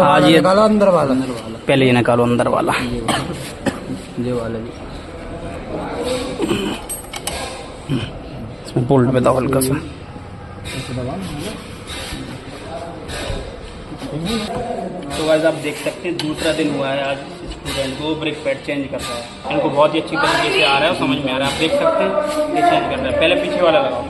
आज ये निकालो अंदर वाला। पहले ये निकालो अंदर वाला। ये वाला जी इसमें बोल्ट पे दो हल्का सा। तो गाइस आप देख सकते हैं दूसरा दिन हुआ है आज स्टूडेंट को ब्रेक पैड चेंज कर रहा है। इनको बहुत ही अच्छी तरीके से आ रहा है और समझ में आ रहा है। आप देख सकते हैं ये चेंज कर रहा है। पहले पीछे वाला लगाओ।